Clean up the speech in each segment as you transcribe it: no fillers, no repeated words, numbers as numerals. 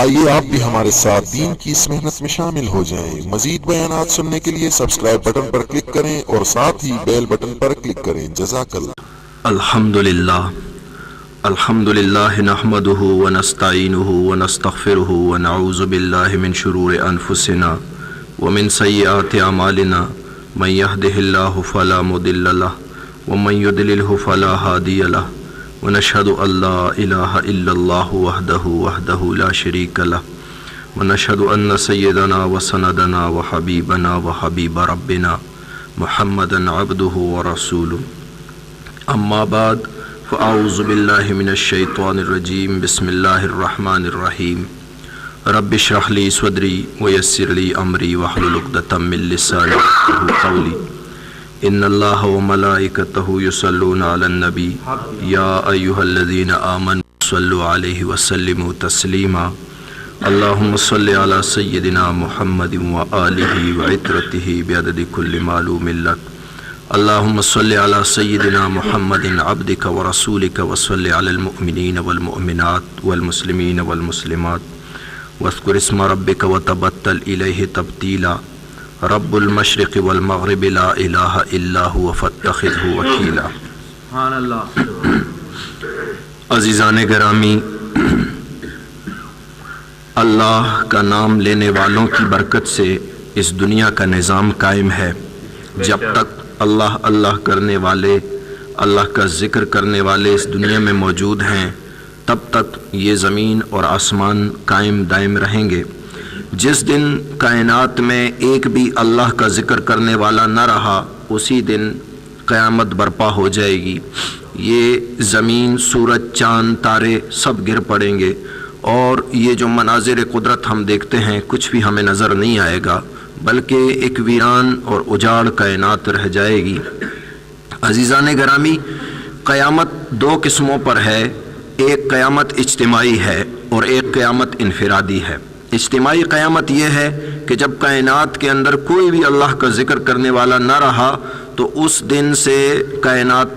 آئیے آپ بھی ہمارے ساتھ دین کی اس محنت میں شامل ہو جائیں۔ مزید بیانات سننے کے لیے سبسکرائب بٹن پر کلک کریں اور ساتھ ہی بیل بٹن پر کلک کریں۔ جزاک اللہ۔ الحمد للہ نحمده ونستعینه ونستغفره ونعوذ باللہ من شرور انفسنا ومن سیئات اعمالنا من يهده الله فلا مضل له ومن يضلل فلا هادي له ونشهد ان لا اله الا الله وحده لا شريك له ونشهد ان سيدنا وسندنا وحبيبنا وحبيب ربنا محمدا عبده ورسوله اما بعد فاعوذ باللہ من الشیطان الرجیم بسم اللہ الرحمن الرحیم رب اشرح لی صدری ویسر لی امری واحلل عقدۃ من لسانی یفقہوا قولی ان اللہ وملائکتہ یصلون علی النبی یا ایھا الذین آمنوا صلوا علیہ وسلموا تسلیما اللہم صل علی سیدنا محمد وآلہ وعترتہ بعدد کل معلوم لک اللہم صل علی سیدنا محمد عبدک ورسولک وصل علی المؤمنین والمؤمنات والمسلمین والمسلمات واذکر اسم ربک وتبتل الیہ تبتیلا رب المشرق والمغرب لا الہ الا هو فاتخذہ وکیلا۔ سبحان اللہ۔ عزیزان گرامی، اللہ کا نام لینے والوں کی برکت سے اس دنیا کا نظام قائم ہے۔ جب تک اللہ اللہ کرنے والے، اللہ کا ذکر کرنے والے اس دنیا میں موجود ہیں، تب تک یہ زمین اور آسمان قائم دائم رہیں گے۔ جس دن کائنات میں ایک بھی اللہ کا ذکر کرنے والا نہ رہا، اسی دن قیامت برپا ہو جائے گی۔ یہ زمین، سورج، چاند، تارے سب گر پڑیں گے، اور یہ جو مناظر قدرت ہم دیکھتے ہیں کچھ بھی ہمیں نظر نہیں آئے گا، بلکہ ایک ویران اور اجاڑ کائنات رہ جائے گی۔ عزیزان گرامی، قیامت دو قسموں پر ہے، ایک قیامت اجتماعی ہے اور ایک قیامت انفرادی ہے۔ اجتماعی قیامت یہ ہے کہ جب کائنات کے اندر کوئی بھی اللہ کا ذکر کرنے والا نہ رہا تو اس دن سے کائنات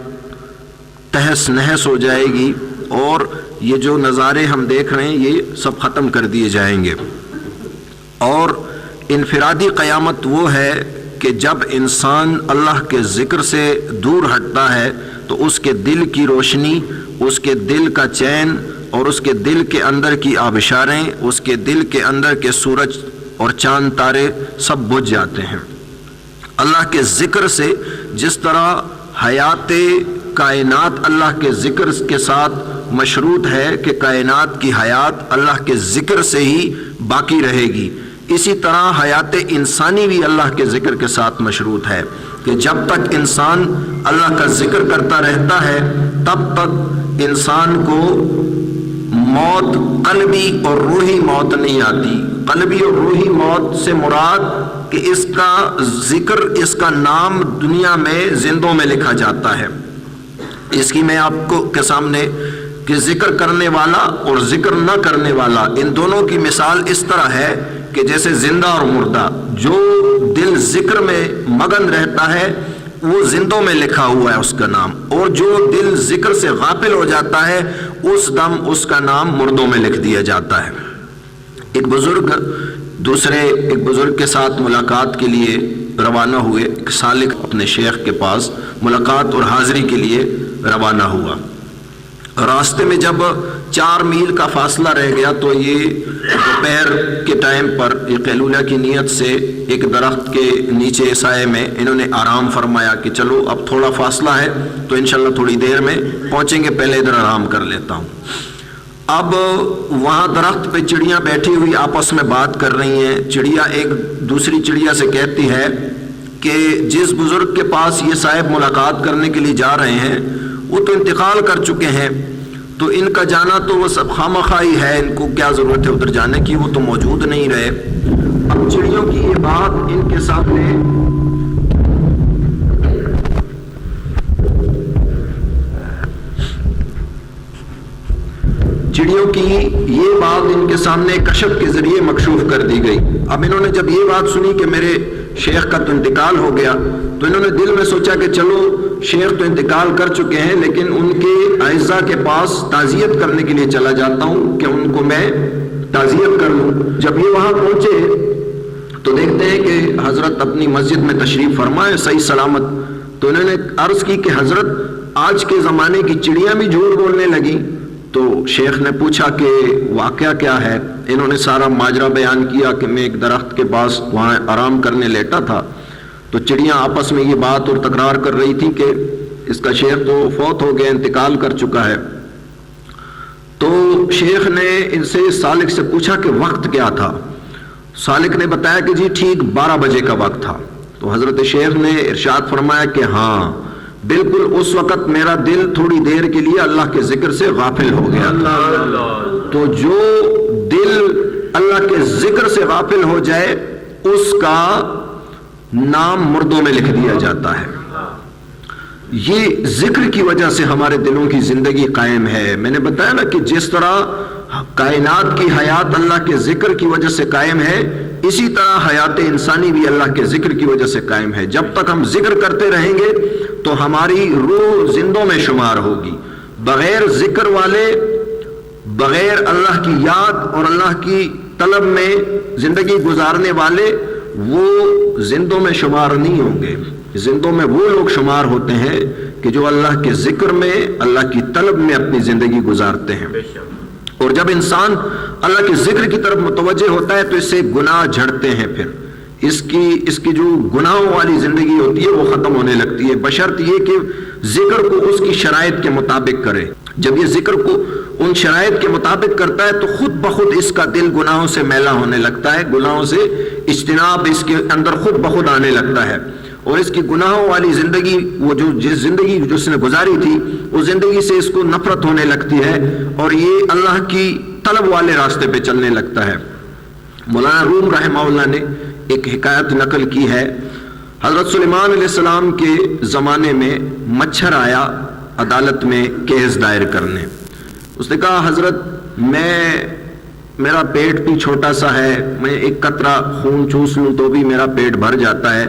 تہس نہس ہو جائے گی، اور یہ جو نظارے ہم دیکھ رہے ہیں یہ سب ختم کر دیے جائیں گے۔ اور انفرادی قیامت وہ ہے کہ جب انسان اللہ کے ذکر سے دور ہٹتا ہے تو اس کے دل کی روشنی، اس کے دل کا چین اور اس کے دل کے اندر کی آبشاریں، اس کے دل کے اندر کے سورج اور چاند تارے سب بجھ جاتے ہیں۔ اللہ کے ذکر سے جس طرح حیات کائنات اللہ کے ذکر کے ساتھ مشروط ہے کہ کائنات کی حیات اللہ کے ذکر سے ہی باقی رہے گی، اسی طرح حیات انسانی بھی اللہ کے ذکر کے ساتھ مشروط ہے کہ جب تک انسان اللہ کا ذکر کرتا رہتا ہے تب تک انسان کو موت، قلبی اور روحی موت نہیں آتی۔ قلبی اور روحی موت سے مراد کہ اس کا ذکر، اس کا نام دنیا میں زندوں میں لکھا جاتا ہے۔ اس کی میں آپ کو کے سامنے کہ ذکر کرنے والا اور ذکر نہ کرنے والا، ان دونوں کی مثال اس طرح ہے کہ جیسے زندہ اور مردہ، جو دل ذکر میں مگن رہتا ہے وہ زندوں میں لکھا ہوا ہے اس کا نام، اور جو دل ذکر سے غافل ہو جاتا ہے اس دم اس کا نام مردوں میں لکھ دیا جاتا ہے۔ ایک بزرگ کے ساتھ ملاقات کے لیے روانہ ہوئے، ایک سالک اپنے شیخ کے پاس ملاقات اور حاضری کے لیے روانہ ہوا۔ راستے میں جب 4 میل کا فاصلہ رہ گیا تو یہ دوپہر کے ٹائم پر یہ قیلولہ کی نیت سے ایک درخت کے نیچے سائے میں انہوں نے آرام فرمایا کہ چلو اب تھوڑا فاصلہ ہے تو انشاءاللہ تھوڑی دیر میں پہنچیں گے، پہلے ادھر آرام کر لیتا ہوں۔ اب وہاں درخت پہ چڑیاں بیٹھی ہوئی آپس میں بات کر رہی ہیں۔ چڑیا ایک دوسری چڑیا سے کہتی ہے کہ جس بزرگ کے پاس یہ صاحب ملاقات کرنے کے لیے جا رہے ہیں وہ تو انتقال کر چکے ہیں، تو ان کا جانا تو وہ سب خامخواہی ہے، ان کو کیا ضرورت ہے ادھر جانے کی، وہ تو موجود نہیں رہے۔ اب چڑیوں کی یہ بات ان کے سامنے کشف کے ذریعے مکشوف کر دی گئی۔ اب انہوں نے جب یہ بات سنی کہ میرے شیخ کا تو انتقال ہو گیا تو انہوں نے دل میں سوچا کہ چلو شیخ تو انتقال کر چکے ہیں لیکن ان کے اعزاء کے پاس تعزیت کرنے کے لیے چلا جاتا ہوں کہ ان کو میں تعزیت جب یہ وہاں پہنچے تو دیکھتے ہیں کہ حضرت اپنی مسجد میں تشریف فرمائے صحیح سلامت. تو انہوں نے عرض کی کہ حضرت آج کے زمانے کی چڑیاں بھی جھوٹ بولنے لگی. تو شیخ نے پوچھا کہ واقعہ کیا ہے. انہوں نے سارا ماجرا بیان کیا کہ میں ایک درخت کے پاس وہاں آرام کرنے لیٹا تھا تو چڑیاں آپس میں یہ بات اور تکرار کر رہی تھی کہ اس کا شیخ تو فوت ہو گیا، انتقال کر چکا ہے. تو شیخ نے ان سے سالک سے پوچھا کہ وقت کیا تھا. سالک نے بتایا کہ جی ٹھیک 12 بجے کا وقت تھا. تو حضرت شیخ نے ارشاد فرمایا کہ ہاں بالکل اس وقت میرا دل تھوڑی دیر کے لیے اللہ کے ذکر سے غافل ہو گیا تھا. تو جو دل اللہ کے ذکر سے غافل ہو جائے اس کا نام مردوں میں لکھ دیا جاتا ہے. یہ ذکر کی وجہ سے ہمارے دلوں کی زندگی قائم ہے. میں نے بتایا نا کہ جس طرح کائنات کی حیات اللہ کے ذکر کی وجہ سے قائم ہے، اسی طرح حیات انسانی بھی اللہ کے ذکر کی وجہ سے قائم ہے. جب تک ہم ذکر کرتے رہیں گے تو ہماری روح زندوں میں شمار ہوگی. بغیر ذکر والے، بغیر اللہ کی یاد اور اللہ کی طلب میں زندگی گزارنے والے وہ زندوں میں شمار نہیں ہوں گے. زندوں میں وہ لوگ شمار ہوتے ہیں کہ جو اللہ کے ذکر میں، اللہ کی طلب میں اپنی زندگی گزارتے ہیں. اور جب انسان اللہ کے ذکر کی طرف متوجہ ہوتا ہے تو اس سے گناہ جھڑتے ہیں. پھر اس کی جو گناہوں والی زندگی ہوتی ہے وہ ختم ہونے لگتی ہے، بشرط یہ کہ ذکر کو اس کی شرائط کے مطابق کرے. جب یہ ذکر کو ان شرائط کے مطابق کرتا ہے تو خود بخود اس کا دل گناہوں سے میلا ہونے لگتا ہے، گناہوں سے اجتناب اس کے اندر خود بخود آنے لگتا ہے. اور اس کی گناہوں والی زندگی، وہ جو جس زندگی جو اس نے گزاری تھی اس زندگی سے اس کو نفرت ہونے لگتی ہے اور یہ اللہ کی طلب والے راستے پہ چلنے لگتا ہے. مولانا روم رحمہ اللہ نے ایک حکایت نقل کی ہے. حضرت سلیمان علیہ السلام کے زمانے میں مچھر آیا عدالت میں کیس دائر کرنے. اس نے کہا حضرت میرا پیٹ بھی چھوٹا سا ہے، میں ایک قطرہ خون چوس لوں تو بھی میرا پیٹ بھر جاتا ہے.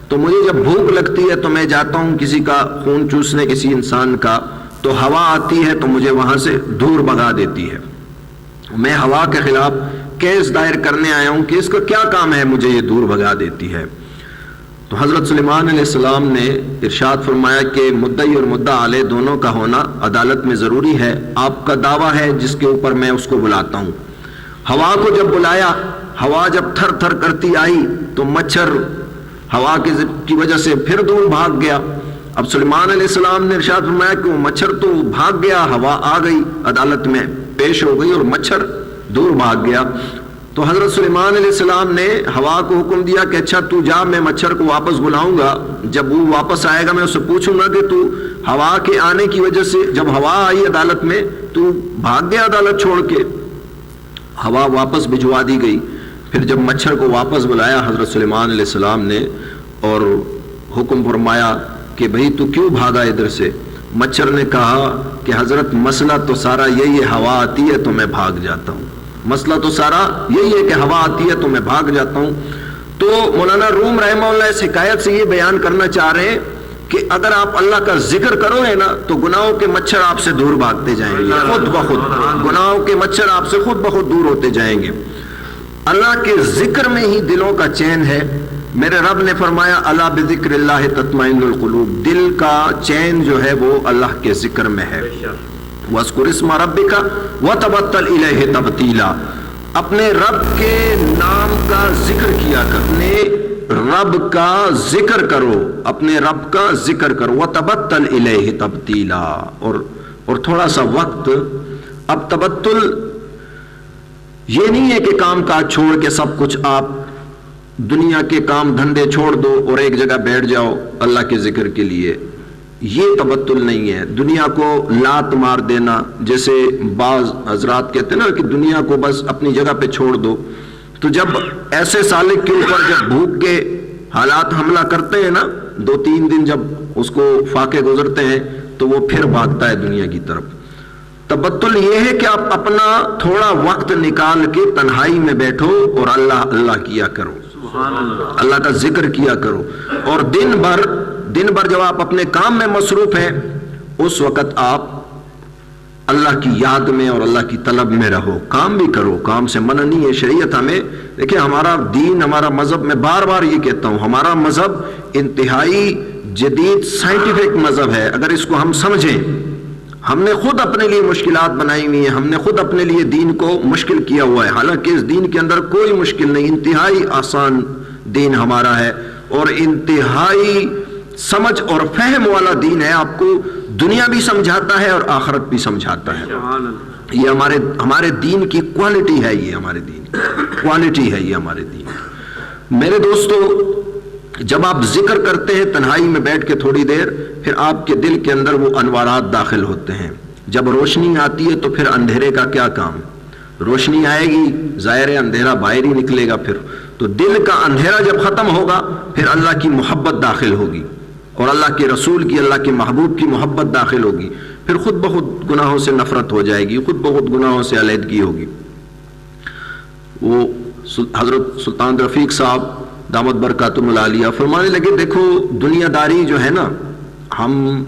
تو مجھے جب بھوک لگتی ہے تو میں جاتا ہوں کسی کا خون چوسنے، کسی انسان کا، تو ہوا آتی ہے تو مجھے وہاں سے دور بھگا دیتی ہے. میں ہوا کے خلاف کیس دائر کرنے آیا ہوں کہ اس کا کیا کام ہے مجھے یہ دور بھگا دیتی ہے. تو حضرت سلیمان علیہ السلام نے ارشاد فرمایا کہ مدعی اور مدعا علیہ دونوں کا ہونا عدالت میں ضروری ہے. آپ کا دعویٰ ہے جس کے اوپر میں اس کو بلاتا ہوں. ہوا کو جب بلایا، ہوا جب تھر تھر کرتی آئی تو مچھر ہوا کی وجہ سے پھر دور بھاگ گیا. اب سلیمان علیہ السلام نے ارشاد فرمایا کہ وہ مچھر تو بھاگ گیا، ہوا آ گئی عدالت میں پیش ہو گئی اور مچھر دور بھاگ گیا. تو حضرت سلیمان علیہ السلام نے ہوا کو حکم دیا کہ اچھا تو جا، میں مچھر کو واپس بلاؤں گا. جب وہ واپس آئے گا میں اس سے پوچھوں گا کہ تو ہوا کے آنے کی وجہ سے، جب ہوا آئی عدالت میں تو بھاگ گیا عدالت چھوڑ کے. ہوا واپس بھجوا دی گئی. پھر جب مچھر کو واپس بلایا حضرت سلیمان علیہ السلام نے اور حکم فرمایا کہ بھئی تو کیوں بھاگا ادھر سے؟ مچھر نے کہا کہ حضرت مسئلہ تو سارا یہی ہے، ہوا آتی ہے تو میں بھاگ جاتا ہوں. مسئلہ تو سارا یہی ہے کہ ہوا آتی ہے تو میں بھاگ جاتا ہوں. تو مولانا روم رحمہ اللہ اس حکایت سے یہ بیان کرنا چاہ رہے ہیں کہ اگر آپ اللہ کا ذکر کرو ہے نا تو گناہوں کے مچھر آپ سے دور بھاگتے جائیں گے خود بخود. گناہوں کے مچھر آپ سے خود بخود دور ہوتے جائیں گے. اللہ کے ذکر میں ہی دلوں کا چین ہے. میرے رب نے فرمایا الا بذکر اللہ تطمئن القلوب، دل کا چین جو ہے وہ اللہ کے ذکر میں ہے. وَاذْكُرِ اسْمَ رَبِّكَ وَتَبَتَّلْ إِلَيْهِ تَبْتِيلًا، اپنے رب کے نام کا ذکر کیا کر، اپنے رب کا ذکر کرو، اپنے رب کا ذکر کرو. وَتَبَتَّلْ إِلَيْهِ تَبْتِيلًا، اور تھوڑا سا وقت. اب تبتل یہ نہیں ہے کہ کام کاج چھوڑ کے سب کچھ آپ دنیا کے کام دھندے چھوڑ دو اور ایک جگہ بیٹھ جاؤ اللہ کے ذکر کے لیے. یہ تبتل نہیں ہے. دنیا کو لات مار دینا، جیسے بعض حضرات کہتے ہیں نا کہ دنیا کو بس اپنی جگہ پہ چھوڑ دو. تو جب ایسے سالک کے اوپر جب بھوک کے حالات حملہ کرتے ہیں نا، 2-3 دن جب اس کو فاقے گزرتے ہیں تو وہ پھر بھاگتا ہے دنیا کی طرف. تبتل یہ ہے کہ آپ اپنا تھوڑا وقت نکال کے تنہائی میں بیٹھو اور اللہ اللہ کیا کرو، اللہ کا ذکر کیا کرو. اور دن بھر جب آپ اپنے کام میں مصروف ہیں اس وقت آپ اللہ کی یاد میں اور اللہ کی طلب میں رہو. کام بھی کرو, کام سے منع نہیں ہے. شریعت ہمیں دیکھیں, ہمارا دین, ہمارا مذہب, میں بار بار یہ کہتا ہوں, ہمارا مذہب انتہائی جدید سائنٹیفک مذہب ہے. اگر اس کو ہم سمجھیں, ہم نے خود اپنے لیے مشکلات بنائی ہوئی ہیں, ہم نے خود اپنے لیے دین کو مشکل کیا ہوا ہے, حالانکہ اس دین کے اندر کوئی مشکل نہیں. انتہائی آسان دین ہمارا ہے اور انتہائی سمجھ اور فہم والا دین ہے. آپ کو دنیا بھی سمجھاتا ہے اور آخرت بھی سمجھاتا ہے. یہ ہمارے دین کی کوالٹی ہے, یہ ہمارے دین کی کوالٹی ہے, یہ ہمارے دین. میرے دوستو, جب آپ ذکر کرتے ہیں تنہائی میں بیٹھ کے تھوڑی دیر, پھر آپ کے دل کے اندر وہ انوارات داخل ہوتے ہیں. جب روشنی آتی ہے تو پھر اندھیرے کا کیا کام؟ روشنی آئے گی, ظاہر ہے اندھیرا باہر ہی نکلے گا. پھر تو دل کا اندھیرا جب ختم ہوگا, پھر اللہ کی محبت داخل ہوگی اور اللہ کے رسول کی, اللہ کے محبوب کی محبت داخل ہوگی. پھر خود بخود گناہوں سے نفرت ہو جائے گی, خود بخود گناہوں سے علیحدگی ہوگی. وہ حضرت سلطان رفیق صاحب دامت برکاتہم العالیہ فرمانے لگے, دیکھو دنیا داری جو ہے نا, ہم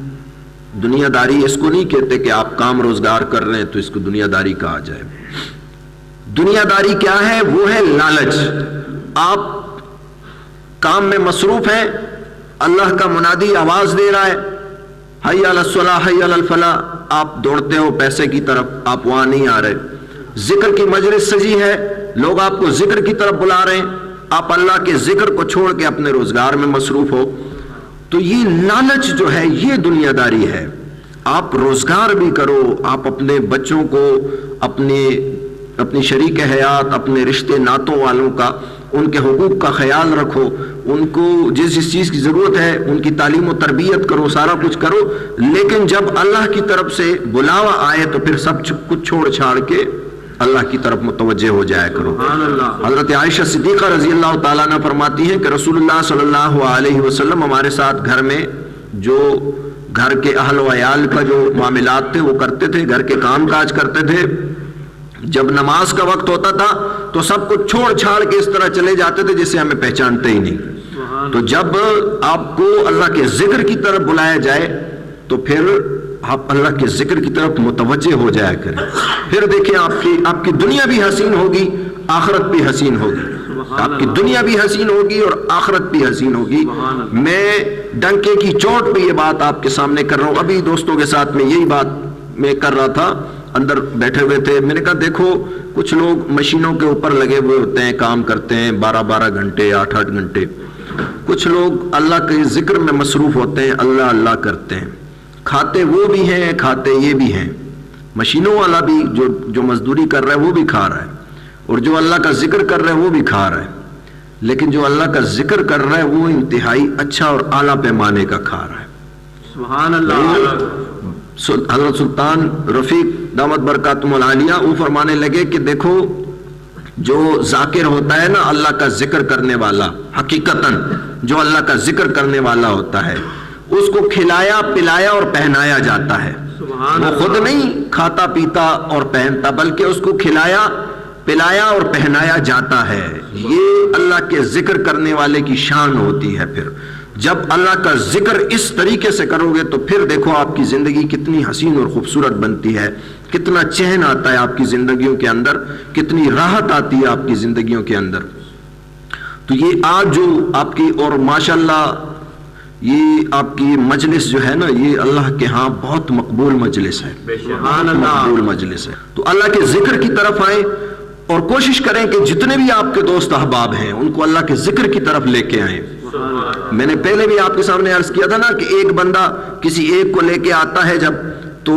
دنیا داری اس کو نہیں کہتے کہ آپ کام روزگار کر رہے ہیں تو اس کو دنیا داری کہا جائے. دنیا داری کیا ہے؟ وہ ہے لالچ. آپ کام میں مصروف ہیں, اللہ کا منادی آواز دے رہا ہے, حی علی الصلاح حی علی الفلاح, آپ دوڑتے ہو پیسے کی طرف, آپ وہاں نہیں آ رہے. ذکر کی مجلس سجی ہے, لوگ آپ کو ذکر کی طرف بلا رہے ہیں, آپ اللہ کے ذکر کو چھوڑ کے اپنے روزگار میں مصروف ہو. تو یہ لالچ جو ہے یہ دنیا داری ہے. آپ روزگار بھی کرو, آپ اپنے بچوں کو, اپنی شریک حیات, اپنے رشتے ناتوں والوں کا, ان کے حقوق کا خیال رکھو, ان کو جس چیز کی ضرورت ہے ان کی تعلیم و تربیت کرو, سارا کچھ کرو. لیکن جب اللہ کی طرف سے بلاوا آئے تو پھر سب کچھ چھوڑ چھاڑ کے اللہ کی طرف متوجہ ہو جایا کرو. حضرت عائشہ صدیقہ رضی اللہ تعالیٰ عنہ فرماتی ہیں کہ رسول اللہ صلی اللہ علیہ وسلم ہمارے ساتھ گھر میں جو گھر کے اہل و عیال کا جو معاملات تھے وہ کرتے تھے, گھر کے کام کاج کرتے تھے. جب نماز کا وقت ہوتا تھا تو سب کو چھوڑ چھاڑ کے اس طرح چلے jاتے تھے جسے ہمیں پہچانتے ہی نہیں. تو جب آپ کو اللہ کے ذکر کی طرف بلایا جائے تو پھر آپ اللہ کے ذکر کی طرف متوجہ ہو جایا کریں. پھر دیکھیں آپ کی دنیا بھی حسین ہوگی, آخرت بھی حسین ہوگی. آپ کی دنیا بھی حسین ہوگی اور آخرت بھی حسین ہوگی. میں ڈنکے کی چوٹ پہ یہ بات آپ کے سامنے کر رہا ہوں. ابھی دوستوں کے ساتھ میں یہی بات میں کر رہا تھا, اندر بیٹھے ہوئے تھے. میں نے کہا دیکھو کچھ لوگ مشینوں کے اوپر لگے ہوئے ہوتے ہیں, کام کرتے ہیں 12 گھنٹے 8 گھنٹے. کچھ لوگ اللہ کے ذکر میں مصروف ہوتے ہیں, اللہ اللہ کرتے ہیں. کھاتے وہ بھی ہیں, کھاتے یہ بھی ہیں. مشینوں والا بھی جو مزدوری کر رہا ہے وہ بھی کھا رہا ہے, اور جو اللہ کا ذکر کر رہا ہے وہ بھی کھا رہا ہے. لیکن جو اللہ کا ذکر کر رہا ہے وہ انتہائی اچھا اور اعلیٰ پیمانے کا کھا رہا ہے. سبحان اللہ. حضرت سلطان رفیق دامت برکاتہم العالیہ وہ فرمانے لگے کہ دیکھو جو ذاکر ہوتا ہے نا, اللہ کا ذکر کرنے والا, حقیقتاً جو اللہ کا ذکر کرنے والا ہوتا ہے اس کو کھلایا پلایا اور پہنایا جاتا ہے. وہ خود نہیں کھاتا پیتا اور پہنتا, بلکہ اس کو کھلایا پلایا اور پہنایا جاتا ہے. یہ اللہ کے ذکر کرنے والے کی شان ہوتی ہے. پھر جب اللہ کا ذکر اس طریقے سے کرو گے تو پھر دیکھو آپ کی زندگی کتنی حسین اور خوبصورت بنتی ہے, کتنا چین آتا ہے آپ کی زندگیوں کے اندر, کتنی راحت آتی ہے آپ کی زندگیوں کے اندر. تو یہ آج جو آپ کی, اور ماشاءاللہ یہ آپ کی مجلس جو ہے نا, یہ اللہ کے ہاں بہت مقبول مجلس ہے, مقبول مجلس ہے. تو اللہ کے ذکر کی طرف آئیں اور کوشش کریں کہ جتنے بھی آپ کے دوست احباب ہیں ان کو اللہ کے ذکر کی طرف لے کے آئیں. میں نے پہلے بھی آپ کے سامنے عرض کیا تھا نا کہ ایک بندہ کسی ایک کو لے کے آتا ہے جب, تو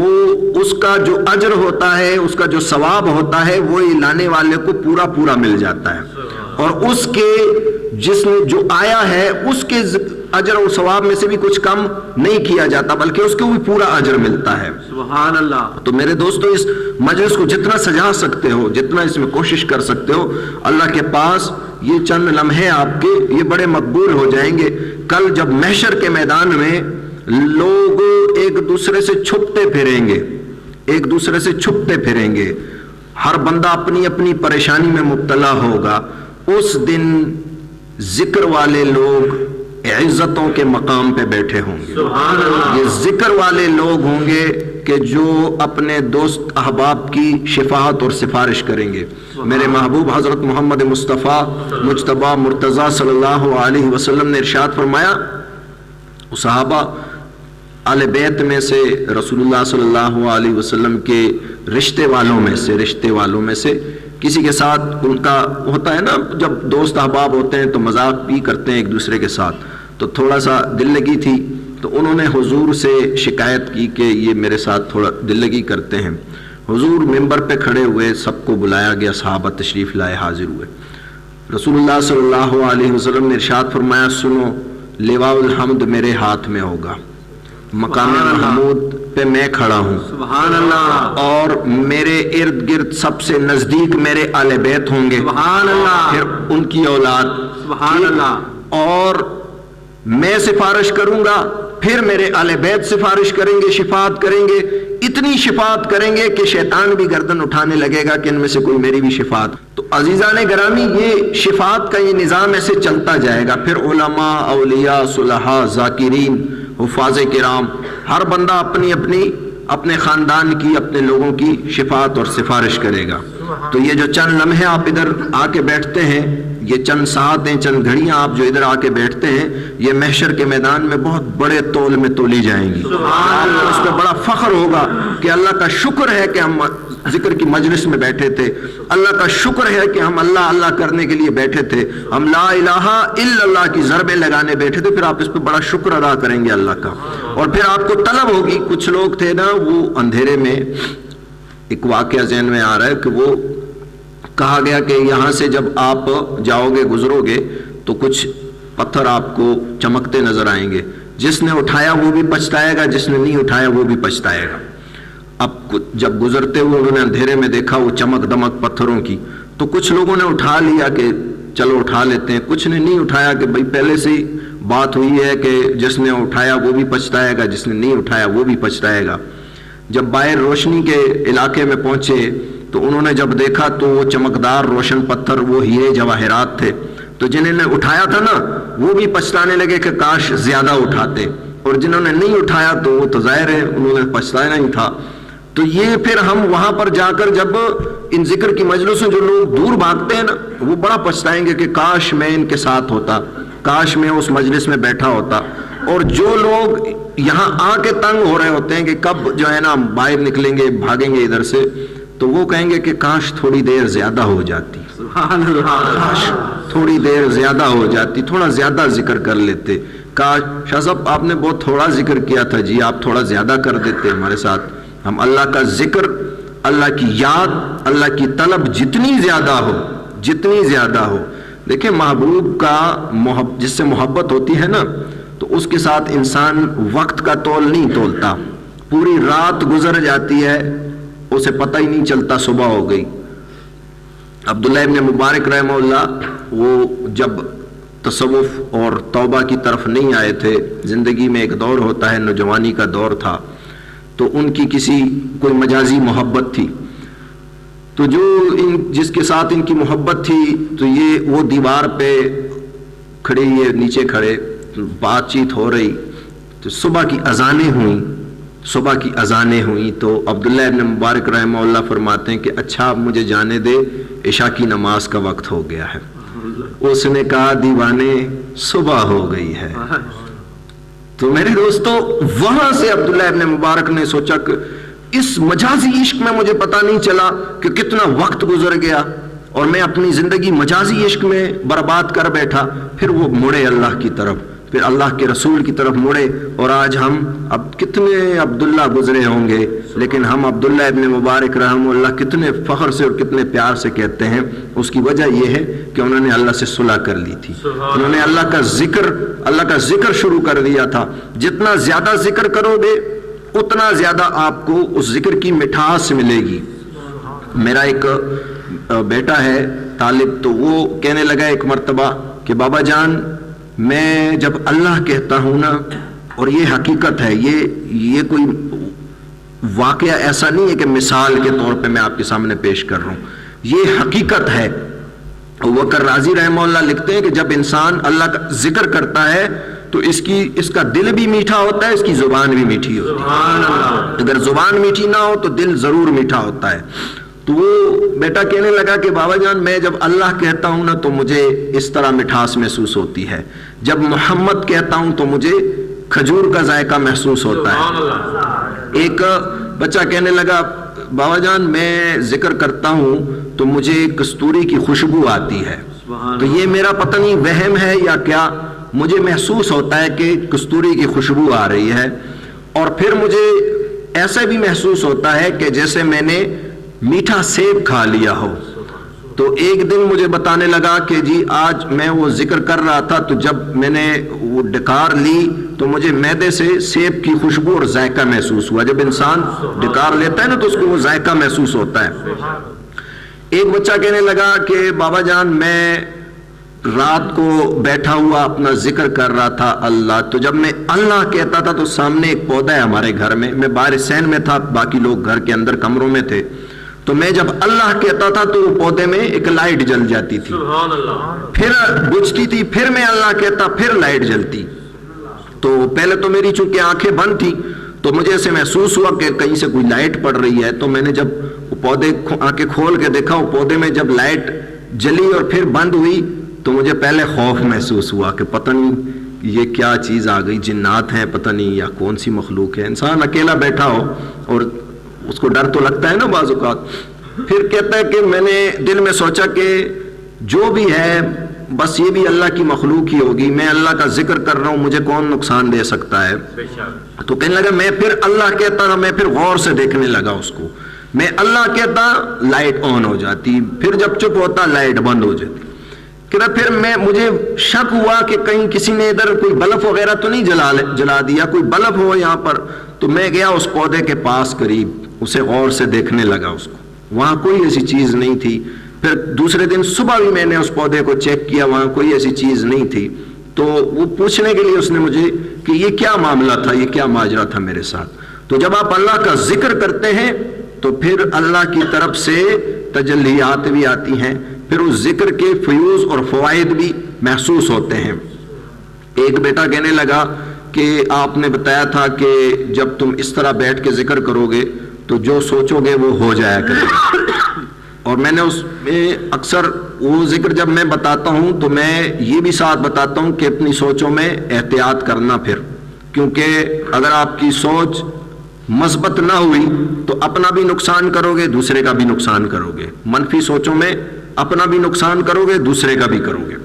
اس کا جو اجر ہوتا ہے, اس کا جو ثواب ہوتا ہے وہ لانے والے کو پورا مل جاتا ہے, اور اس کے جس نے جو آیا ہے اس کے اجر و ثواب میں سے بھی کچھ کم نہیں کیا جاتا, بلکہ اس کو بھی پورا اجر ملتا ہے. سبحان اللہ. تو میرے دوستو اس مجلس کو جتنا سجا سکتے ہو, جتنا اس میں کوشش کر سکتے ہو, اللہ کے پاس یہ چند لمحے آپ کے یہ بڑے مقبول ہو جائیں گے. کل جب محشر کے میدان میں لوگ ایک دوسرے سے چھپتے پھریں گے, ایک دوسرے سے چھپتے پھریں گے, ہر بندہ اپنی اپنی پریشانی میں مبتلا ہوگا. اس دن ذکر والے لوگ عزتوں کے مقام پہ بیٹھے ہوں گے. یہ ذکر والے لوگ ہوں گے کہ جو اپنے دوست احباب کی شفاعت اور سفارش کریں گے. میرے محبوب حضرت محمد مصطفیٰ مجتبیٰ مرتضیٰ صلی اللہ علیہ وسلم نے ارشاد فرمایا، صحابہ اہل بیت میں سے رسول اللہ صلی اللہ علیہ وسلم کے رشتے والوں میں سے کسی کے ساتھ ان کا ہوتا ہے نا، جب دوست احباب ہوتے ہیں تو مذاق بھی کرتے ہیں ایک دوسرے کے ساتھ، تو تھوڑا سا دل لگی تھی تو انہوں نے حضور سے شکایت کی کہ یہ میرے ساتھ تھوڑا دل لگی کرتے ہیں. حضور ممبر پہ کھڑے ہوئے، سب کو بلایا گیا، صحابہ تشریف لائے، حاضر ہوئے. رسول اللہ صلی اللہ علیہ وسلم نے ارشاد فرمایا، سنو، لواء الحمد میرے ہاتھ میں ہوگا، مقام محمود پہ میں کھڑا ہوں، سبحان اللہ، اور میرے ارد گرد سب سے نزدیک میرے اہل بیت ہوں گے، سبحان اللہ، پھر ان کی اولاد، سبحان اللہ، اور میں سفارش کروں گا، پھر میرے اہل بیت سفارش کریں گے، شفاعت کریں گے، اتنی شفاعت کریں گے کہ شیطان بھی گردن اٹھانے لگے گا کہ ان میں سے کوئی میری بھی شفاعت. تو عزیزان گرامی، یہ شفاعت کا یہ نظام ایسے چلتا جائے گا. پھر علماء، اولیاء، صلحاء، ذاکرین، حفاظ کرام، ہر بندہ اپنے خاندان کی، اپنے لوگوں کی شفاعت اور سفارش کرے گا. تو یہ جو چند لمحے آپ ادھر آ کے بیٹھتے ہیں، یہ چند ساعتیں، چند گھڑیاں آپ جو ادھر آ کے بیٹھتے ہیں، یہ محشر کے میدان میں بہت بڑے تول میں تولی جائیں گی. اس پہ بڑا فخر ہوگا کہ اللہ کا شکر ہے کہ ہم ذکر کی مجلس میں بیٹھے تھے، اللہ کا شکر ہے کہ ہم اللہ اللہ کرنے کے لیے بیٹھے تھے، ہم لا الہ الا اللہ کی ضربیں لگانے بیٹھے تھے. پھر آپ اس پہ بڑا شکر ادا کریں گے اللہ کا. اور پھر آپ کو طلب ہوگی. کچھ لوگ تھے نا، وہ اندھیرے میں، ایک واقعہ ذہن میں آ رہا ہے کہ وہ کہا گیا کہ یہاں سے جب آپ جاؤ گے، گزرو گے، تو کچھ پتھر آپ کو چمکتے نظر آئیں گے. جس نے اٹھایا وہ بھی پچھتائے گا، جس نے نہیں اٹھایا وہ بھی پچھتائے گا. اب جب گزرتے ہوئے انہوں نے اندھیرے میں دیکھا وہ چمک دمک پتھروں کی، تو کچھ لوگوں نے اٹھا لیا کہ چلو اٹھا لیتے ہیں، کچھ نے نہیں اٹھایا کہ بھئی پہلے سے ہی بات ہوئی ہے کہ جس نے اٹھایا وہ بھی پچھتائے گا، جس نے نہیں اٹھایا وہ بھی پچھتائے گا. جب باہر روشنی کے علاقے میں پہنچے تو انہوں نے جب دیکھا تو وہ چمکدار روشن پتھر، وہ ہیرے جواہرات تھے. تو جنہوں نے اٹھایا تھا نا، وہ بھی پچھتانے لگے کہ کاش زیادہ اٹھاتے، اور جنہوں نے نہیں اٹھایا تو وہ تو ظاہر ہے انہوں نے پچھتانا ہی تھا. تو یہ پھر ہم وہاں پر جا کر جب ان ذکر کی مجلسوں جو لوگ دور بھاگتے ہیں نا، وہ بڑا پچھتائیں گے کہ کاش میں ان کے ساتھ ہوتا، کاش میں اس مجلس میں بیٹھا ہوتا. اور جو لوگ یہاں آ کے تنگ ہو رہے ہوتے ہیں کہ کب جو ہے نا باہر نکلیں گے، بھاگیں گے ادھر سے، تو وہ کہیں گے کہ کاش تھوڑی دیر زیادہ ہو جاتی، سبحان اللہ، کاش تھوڑی دیر زیادہ ہو جاتی، تھوڑا زیادہ ذکر کر لیتے. کاش شاہ صاحب آپ نے بہت تھوڑا ذکر کیا تھا جی، آپ تھوڑا زیادہ کر دیتے ہمارے ساتھ. ہم اللہ کا ذکر، اللہ کی یاد، اللہ کی طلب جتنی زیادہ ہو. دیکھیں محبوب کا جس سے محبت ہوتی ہے نا، تو اس کے ساتھ انسان وقت کا تول نہیں تولتا. پوری رات گزر جاتی ہے، اسے پتہ ہی نہیں چلتا صبح ہو گئی. عبداللہ ابن مبارک رحمہ اللہ، وہ جب تصوف اور توبہ کی طرف نہیں آئے تھے، زندگی میں ایک دور ہوتا ہے، نوجوانی کا دور تھا، تو ان کی کوئی مجازی محبت تھی. تو جس کے ساتھ ان کی محبت تھی، تو وہ دیوار پہ کھڑے، یہ نیچے کھڑے، بات چیت ہو رہی. تو صبح کی اذانیں ہوئیں تو عبداللہ ابن مبارک رحمہ اللہ فرماتے ہیں کہ اچھا اب مجھے جانے دے، عشاء کی نماز کا وقت ہو گیا ہے. اس نے کہا دیوانے صبح ہو گئی ہے. تو میرے دوستو، وہاں سے عبداللہ ابن مبارک نے سوچا کہ اس مجازی عشق میں مجھے پتہ نہیں چلا کہ کتنا وقت گزر گیا، اور میں اپنی زندگی مجازی عشق میں برباد کر بیٹھا. پھر وہ مڑے اللہ کی طرف، پھر اللہ کے رسول کی طرف مڑے، اور آج ہم اب کتنے عبداللہ گزرے ہوں گے، لیکن ہم عبداللہ ابن مبارک رحمہ اللہ کتنے فخر سے اور کتنے پیار سے کہتے ہیں. اس کی وجہ یہ ہے کہ انہوں نے اللہ سے صلح کر لی تھی، انہوں نے اللہ کا ذکر شروع کر دیا تھا. جتنا زیادہ ذکر کرو گے اتنا زیادہ آپ کو اس ذکر کی مٹھاس ملے گی. میرا ایک بیٹا ہے طالب، تو وہ کہنے لگا ایک مرتبہ کہ بابا جان، میں جب اللہ کہتا ہوں نا، اور یہ حقیقت ہے، یہ کوئی واقعہ ایسا نہیں ہے کہ مثال کے طور پہ میں آپ کے سامنے پیش کر رہا ہوں، یہ حقیقت ہے. وقر رازی رحمہ اللہ لکھتے ہیں کہ جب انسان اللہ کا ذکر کرتا ہے تو اس کا دل بھی میٹھا ہوتا ہے، اس کی زبان بھی میٹھی ہوتی ہے. سبحان اللہ. اگر زبان میٹھی نہ ہو تو دل ضرور میٹھا ہوتا ہے. تو وہ بیٹا کہنے لگا کہ بابا جان میں جب اللہ کہتا ہوں نا تو مجھے اس طرح مٹھاس محسوس ہوتی ہے، جب محمد کہتا ہوں تو مجھے کھجور کا ذائقہ محسوس ہوتا سبحان ہے. اللہ. ایک بچہ کہنے لگا بابا جان میں ذکر کرتا ہوں تو مجھے کستوری کی خوشبو آتی ہے، تو یہ میرا پتہ نہیں وہم ہے یا کیا، مجھے محسوس ہوتا ہے کہ کستوری کی خوشبو آ رہی ہے. اور پھر مجھے ایسا بھی محسوس ہوتا ہے کہ جیسے میں نے میٹھا سیب کھا لیا ہو. تو ایک دن مجھے بتانے لگا کہ جی آج میں وہ ذکر کر رہا تھا تو جب میں نے وہ ڈکار لی تو مجھے معدے سے سیب کی خوشبو اور ذائقہ محسوس ہوا. جب انسان ڈکار لیتا ہے نا تو اس کو وہ ذائقہ محسوس ہوتا ہے. ایک بچہ کہنے لگا کہ بابا جان میں رات کو بیٹھا ہوا اپنا ذکر کر رہا تھا اللہ، تو جب میں اللہ کہتا تھا تو سامنے ایک پودا ہے ہمارے گھر میں باہر سین میں تھا، باقی لوگ گھر کے اندر کمروں میں تھے، تو میں جب اللہ کہتا تھا تو وہ پودے میں ایک لائٹ جل جاتی تھی، سبحان اللہ. پھر بجھتی تھی، پھر میں اللہ کہتا پھر لائٹ جلتی. تو پہلے تو میری چونکہ آنکھیں بند تھی تو مجھے ایسے محسوس ہوا کہ کہیں سے کوئی لائٹ پڑ رہی ہے. تو میں نے جب وہ پودے آنکھیں کھول کے دیکھا، وہ پودے میں جب لائٹ جلی اور پھر بند ہوئی تو مجھے پہلے خوف محسوس ہوا کہ پتہ نہیں یہ کیا چیز آ گئی، جنات ہیں پتہ نہیں یا کون سی مخلوق ہے. انسان اکیلا بیٹھا ہو اور اس کو ڈر تو لگتا ہے نا بعض اوقات. پھر کہتا ہے کہ میں نے دل میں سوچا کہ جو بھی ہے بس یہ بھی اللہ کی مخلوق ہی ہوگی، میں اللہ کا ذکر کر رہا ہوں، مجھے کون نقصان دے سکتا ہے. تو کہنے لگا میں پھر اللہ کہتا تھا، میں پھر غور سے دیکھنے لگا اس کو، میں اللہ کہتا لائٹ آن ہو جاتی، پھر جب چپ ہوتا لائٹ بند ہو جاتی. کہ پھر مجھے شک ہوا کہ کہیں کسی نے ادھر کوئی بلب وغیرہ تو نہیں جلا دیا، کوئی بلب ہو یہاں پر. تو میں گیا اس پودے کے پاس قریب، اسے غور سے دیکھنے لگا اس کو، وہاں کوئی ایسی چیز نہیں تھی. پھر دوسرے دن صبح بھی میں نے اس پودے کو چیک کیا، وہاں کوئی ایسی چیز نہیں تھی. تو وہ پوچھنے کے لیے اس نے مجھے کہ یہ کیا معاملہ تھا، یہ کیا ماجرا تھا میرے ساتھ. تو جب آپ اللہ کا ذکر کرتے ہیں تو پھر اللہ کی طرف سے تجلیات بھی آتی ہیں، پھر اس ذکر کے فیوز اور فوائد بھی محسوس ہوتے ہیں. ایک بیٹا کہنے لگا کہ آپ نے بتایا تھا کہ جب تم اس طرح بیٹھ کے ذکر کرو گے تو جو سوچو گے وہ ہو جایا کرے گا. اور میں نے اس میں اکثر وہ ذکر جب میں بتاتا ہوں تو میں یہ بھی ساتھ بتاتا ہوں کہ اپنی سوچوں میں احتیاط کرنا، پھر کیونکہ اگر آپ کی سوچ مثبت نہ ہوئی تو اپنا بھی نقصان کرو گے، دوسرے کا بھی نقصان کرو گے. منفی سوچوں میں اپنا بھی نقصان کرو گے، دوسرے کا بھی کرو گے.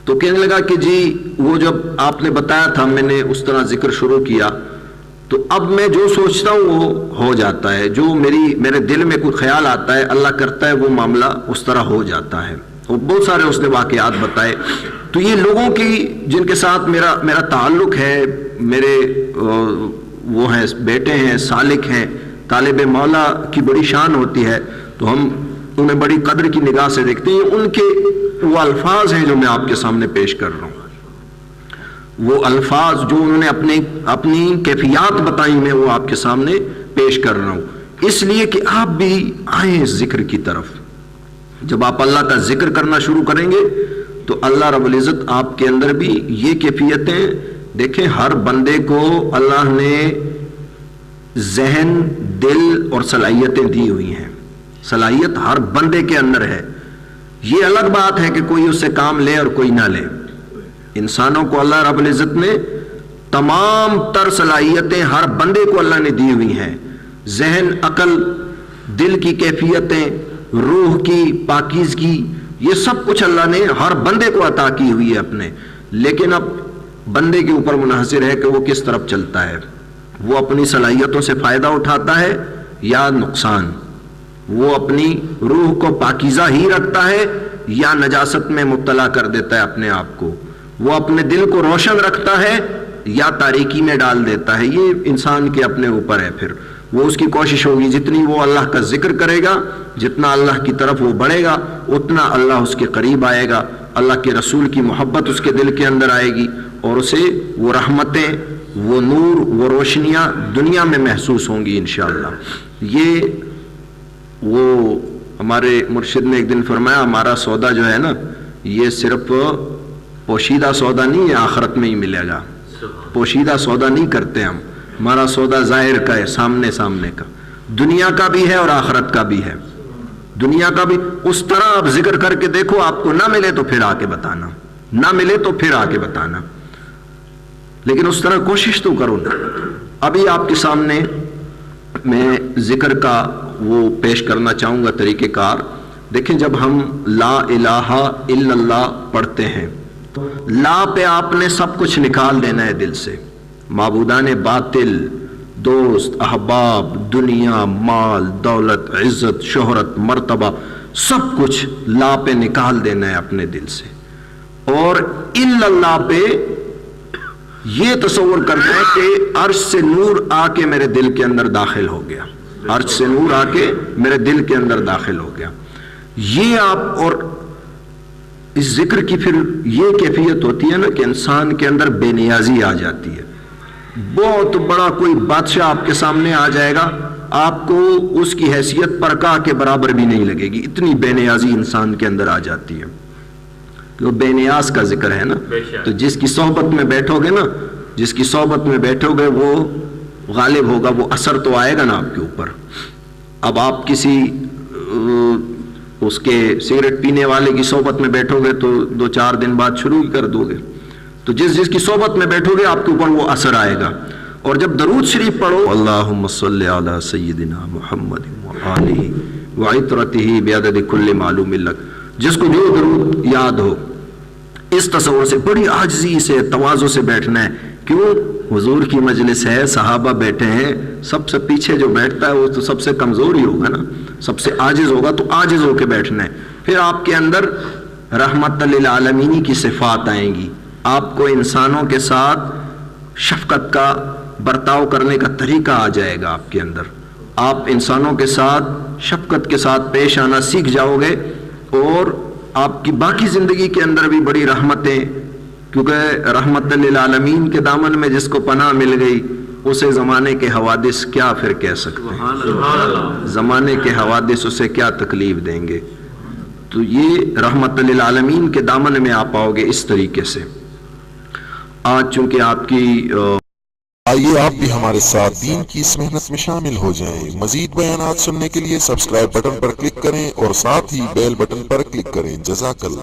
تو کہنے لگا کہ جی وہ جب آپ نے بتایا تھا میں نے اس طرح ذکر شروع کیا تو اب میں جو سوچتا ہوں وہ ہو جاتا ہے، جو میرے دل میں کوئی خیال آتا ہے اللہ کرتا ہے وہ معاملہ اس طرح ہو جاتا ہے. اور بہت سارے اس نے واقعات بتائے. تو یہ لوگوں کی جن کے ساتھ میرا تعلق ہے، میرے وہ ہیں بیٹے ہیں، سالک ہیں، طالب مولا کی بڑی شان ہوتی ہے تو ہم انہیں بڑی قدر کی نگاہ سے دیکھتے ہیں. ان کے وہ الفاظ ہیں جو میں آپ کے سامنے پیش کر رہا ہوں، وہ الفاظ جو انہوں نے اپنی کیفیات بتائی میں وہ آپ کے سامنے پیش کر رہا ہوں، اس لیے کہ آپ بھی آئیں اس ذکر کی طرف. جب آپ اللہ کا ذکر کرنا شروع کریں گے تو اللہ رب العزت آپ کے اندر بھی یہ کیفیتیں دیکھیں. ہر بندے کو اللہ نے ذہن، دل اور صلاحیتیں دی ہوئی ہیں. صلاحیت ہر بندے کے اندر ہے. یہ الگ بات ہے کہ کوئی اس سے کام لے اور کوئی نہ لے. انسانوں کو اللہ رب العزت نے تمام تر صلاحیتیں ہر بندے کو اللہ نے دی ہوئی ہیں. ذہن، عقل، دل کی کیفیتیں، روح کی پاکیزگی، یہ سب کچھ اللہ نے ہر بندے کو عطا کی ہوئی ہے اپنے. لیکن اب بندے کے اوپر منحصر ہے کہ وہ کس طرف چلتا ہے. وہ اپنی صلاحیتوں سے فائدہ اٹھاتا ہے یا نقصان. وہ اپنی روح کو پاکیزہ ہی رکھتا ہے یا نجاست میں مبتلا کر دیتا ہے اپنے آپ کو. وہ اپنے دل کو روشن رکھتا ہے یا تاریکی میں ڈال دیتا ہے. یہ انسان کے اپنے اوپر ہے. پھر وہ اس کی کوشش ہوگی جتنی وہ اللہ کا ذکر کرے گا، جتنا اللہ کی طرف وہ بڑھے گا، اتنا اللہ اس کے قریب آئے گا. اللہ کے رسول کی محبت اس کے دل کے اندر آئے گی اور اسے وہ رحمتیں، وہ نور، وہ روشنیاں دنیا میں محسوس ہوں گی انشاءاللہ. یہ وہ ہمارے مرشد نے ایک دن فرمایا ہمارا سودا جو ہے نا یہ صرف پوشیدہ سودا نہیں ہے، آخرت میں ہی ملے گا. پوشیدہ سودا نہیں کرتے ہم، ہمارا سودا ظاہر کا ہے، سامنے سامنے کا، دنیا کا بھی ہے اور آخرت کا بھی ہے. دنیا کا بھی اس طرح آپ ذکر کر کے دیکھو، آپ کو نہ ملے تو پھر آ کے بتانا، نہ ملے تو پھر آ کے بتانا، لیکن اس طرح کوشش تو کرو نا. ابھی آپ کے سامنے میں ذکر کا وہ پیش کرنا چاہوں گا طریقہ کار. دیکھیں، جب ہم لا الہ الا اللہ پڑھتے ہیں، لا پہ آپ نے سب کچھ نکال دینا ہے دل سے. معبودان باطل، دوست، احباب، دنیا، مال، دولت، عزت، شہرت، مرتبہ، سب کچھ لا پہ نکال دینا ہے اپنے دل سے. اور الا اللہ پہ یہ تصور کرنا ہے کہ عرش سے نور آ کے میرے دل کے اندر داخل ہو گیا، عرش سے نور آ کے میرے دل کے اندر داخل ہو گیا. یہ آپ، اور اس ذکر کی پھر یہ کیفیت ہوتی ہے نا کہ انسان کے اندر بے نیازی آ جاتی ہے. بہت بڑا کوئی بادشاہ آپ کے سامنے آ جائے گا، آپ کو اس کی حیثیت پرکا کے برابر بھی نہیں لگے گی، اتنی بے نیازی انسان کے اندر آ جاتی ہے. وہ بے نیاز کا ذکر ہے نا. تو جس کی صحبت میں بیٹھو گے نا، جس کی صحبت میں بیٹھو گے وہ غالب ہوگا، وہ اثر تو آئے گا نا آپ کے اوپر. اب آپ کسی اس کے سگریٹ پینے والے کی صحبت میں بیٹھو گے تو 2-4 دن بعد شروع ہی کر دو گے. تو جس کی صحبت میں بیٹھو گے آپ کے اوپر وہ اثر آئے گا. اور جب درود شریف پڑھو، اللہم صلی علی سیدنا محمد وآلہ وعطرتہ بعدد کل معلوم لک، جس کو جو درود یاد ہو، اس تصور سے بڑی عاجزی سے، تواضع سے بیٹھنا ہے. کیوں؟ حضور کی مجلس ہے، صحابہ بیٹھے ہیں، سب سے پیچھے جو بیٹھتا ہے وہ تو سب سے کمزور ہی ہوگا نا، سب سے عاجز ہوگا، تو عاجز ہو کے بیٹھنا ہے. پھر آپ کے اندر رحمت للعالمینی کی صفات آئیں گی، آپ کو انسانوں کے ساتھ شفقت کا برتاؤ کرنے کا طریقہ آ جائے گا آپ کے اندر. آپ انسانوں کے ساتھ شفقت کے ساتھ پیش آنا سیکھ جاؤ گے، اور آپ کی باقی زندگی کے اندر بھی بڑی رحمتیں، کیونکہ رحمت للعالمین کے دامن میں جس کو پناہ مل گئی، اسے زمانے کے حوادث کیا پھر کہہ سکتے ہیں، زمانے کے حوادث اسے کیا تکلیف دیں گے. تو یہ رحمت للعالمین کے دامن میں آپ آؤ گے اس طریقے سے. آج چونکہ آپ کی آئیے آپ بھی ہمارے ساتھ دین کی اس محنت میں شامل ہو جائیں. مزید بیانات سننے کے لیے سبسکرائب بٹن پر کلک کریں اور ساتھ ہی بیل بٹن پر کلک کریں. جزاک اللہ.